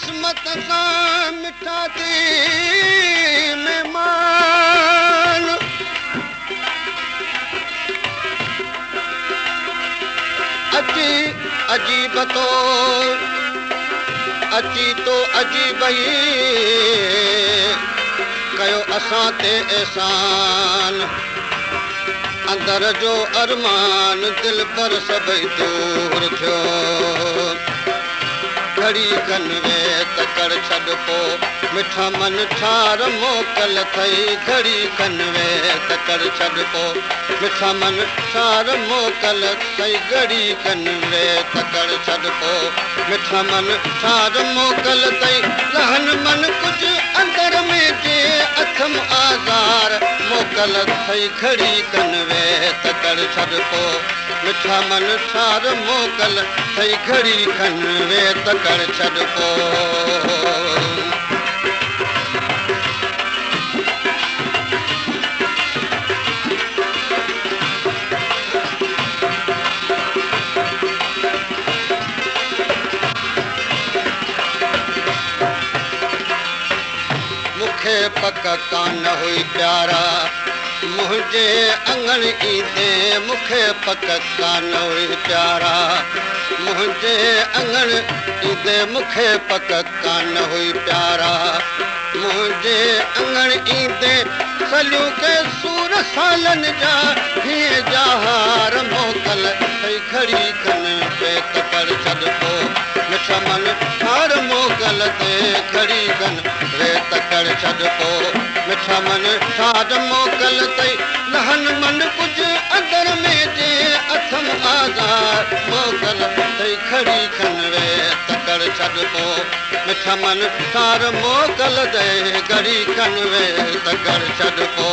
किस्मत सां मिठा थी महिमान अची अजीब तो अची तो अजीब ई कयो असां ते एहसान अंदर जो अरमान दिल पर सभई दूर थियो घड़ी कन वे तकड़ छॾ पो मिठा मन ठार मोकल थई घड़ी कन वे तकड़ छॾ पो मिठा मन ठार मोकल थई घड़ी कन वे तकड़ छॾ पो मिठा मन ठार मोकल थई लहन मन कुछ अंदर में जे अथम आज़ार मोकल थई घड़ी कन वे तकड़ छॾ पो मिठा मन ठार मोकल थई घड़ी कन वे तकड़ छॾ पो मूंखे पक कान हुई प्यारा मुझे अंगण ईंदे मूंखे पक कान हुई प्यारा मुझे अंगण ईंदे मूंखे पक कान हुई प्यारा मुझे अंगण ईंदे सलियूं के सूर सालन जा हीअ जहार मोकल थई घड़ी कन पे तकड़ छॾ पो मिठा मन हार मोकल ते घड़ी कन वे तकड़ छॾ पो मिठा मन ठार मोकल तई लहन मन कुछ अंदर में जे अथम आज़ार मोकल तई घड़ी कन वे तकड़ छॾ पो मिठा मन ठार मोकल दे घड़ी कन वे तकड़ छॾ पो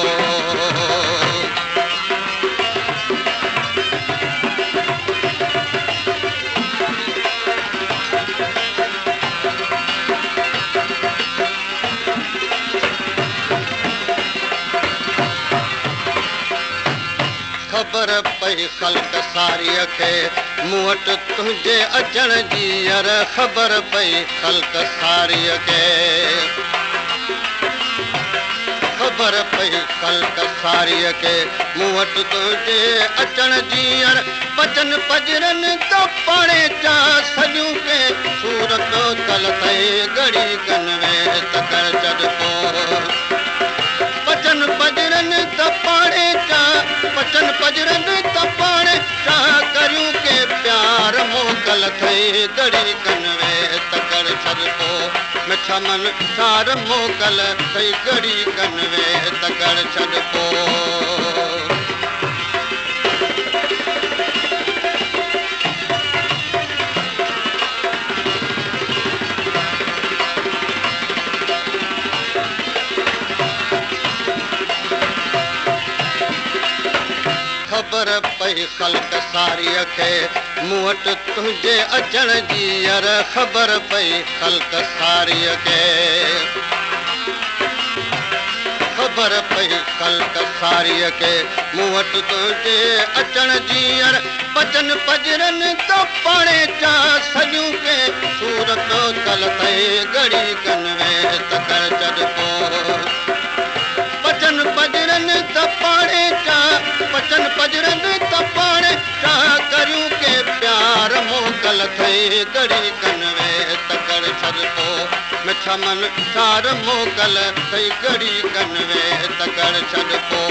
ख़बर पई ख़ल्क़ सारीअ खे मूं वटि तुंहिंजे अचण जी यार ख़बर पई ख़ल्क़ सारीअ खे ख़बर पई ख़ल्क़ सारीअ खे मूं वटि तुंहिंजे अचण जी यार बचन पजरनि त पाणे चा सॼियूं के सूरत कल थई घड़ी कन वे तकड़ छॾ पो बचन पजरनि त पाणे चा बचन पजरनि त पाणे चा करियूं के प्यार मोकल थई घड़ी कन वे तकड़ छॾ पो मिठा मन ठार मोकल थई घड़ी कन वे तकड़ छॾ पो ख़बर पई ख़ल्क़ सारीअ खे मूं वटि तुंहिंजे अचण जी यार ख़बर पई ख़ल्क़ सारीअ खे ख़बर पई ख़ल्क़ सारीअ खे मूं वटि तुंहिंजे अचण जी यार बचन पजरनि त पाणे चा सॼियूं के सूरत कल थई घड़ी कन वे तकड़ छॾ पो बचन पजरनि त पाणे चा बचन पजरनि त पाणे चा करियूं के प्यार मोकल थई घड़ी कन वे तकड़ छॾ पो मिठा मन ठार मोकल थई घड़ी कन वे तकड़ छॾ पो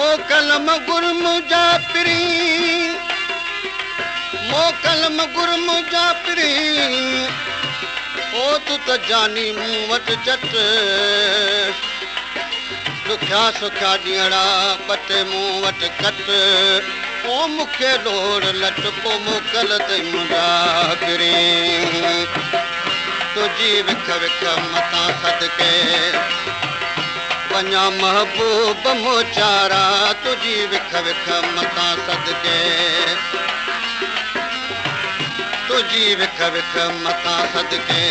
मोकलम गुरम जा पिरी मोकलम गुरम जा पिरी ओ तू त जानी मूं वटि चट सुखिया सुखिया ॾींहड़ा ॿटे मूं वटि कट ओ मूंखे ॾोर लट पो मोकल ते मुंहिंजा पिरी तुंहिंजी विख विख मतां सदके वञा महबूब मोचारा तुझी विख विख मतां सदके तुझी विख विख मतां सदके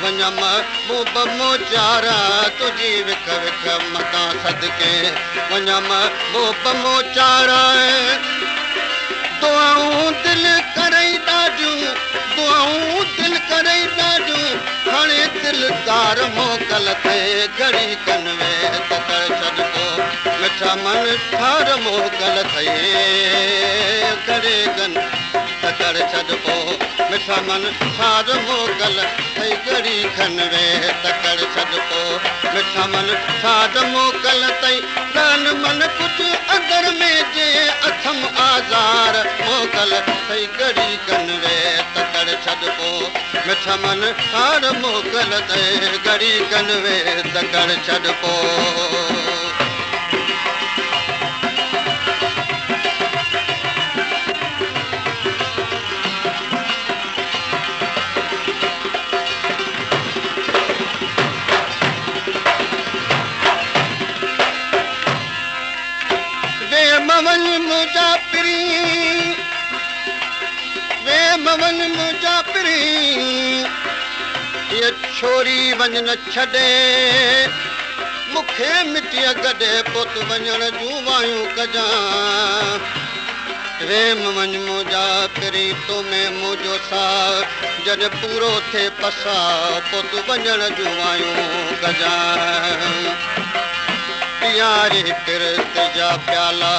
वञा महबूब मोचारा तुझी विख विख मतां सदके वञा महबूब मोचारा दुआऊं दिल करई ॾाढियूं दुआऊं दिल करई ॾाढियूं हाणे दिलदार मोकल थे घड़ी कनवे तकड़ छॾिबो मिठा मन ठार मोकल थे घड़ी कन तकड़ छॾिबो मिठा मन ठार मोकल थई घड़ी खनवे तकड़ छॾिबो मिठा मन ठार मोकल थई तन मन कुझु अंदर में जे अथम आज़ार मोकल थई घड़ी कनवे तकड़ छॾिबो मिठा मन ठार मोकल थई घड़ी कनवे तकड़ छॾिबो मुजापिरी ये छोरी वञ न छॾे मूंखे मिटीअ गॾे पुत वञण जूं वायूं कजां रेम वञ मुजापिरी तो में मुंहिंजो साह जॾहिं पूरो थिए पसा पुत वञण जूं वायूं कजां प्यारे पिरत जा प्याला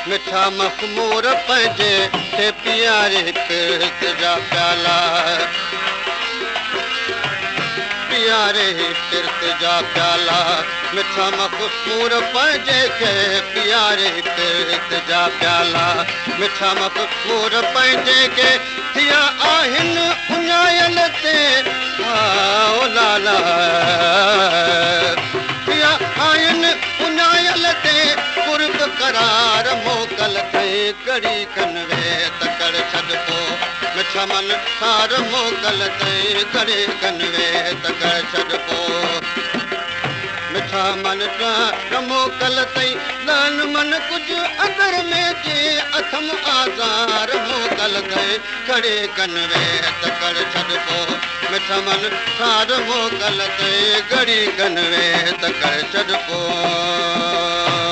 मिठा मखमूर पंहिंजे ते प्यारे पिरत जा प्याला प्यारे पिरत जा प्याला मिठा मखमूर पंहिंजे खे प्यारे पिरत जा प्याला मिठा मखमूर पंहिंजे खे थिया आहिनि उञायल ते ओ लाला थिया आहिनि उञायल ते कुर्ब करार मोकल थे घड़ी कनवे तकड़ छॾिबो मिठा मन ठार मोकल थे घड़ी कनवे तकड़ छॾिबो मिठा मन ठार मोकल थई तन मन कुझु अंदर में जे अथम आज़ार मोकल थे घड़ी कनवे तकड़ छॾिबो मिठा मन ठार मोकल थे घड़ी कनवे तकड़ छॾिबो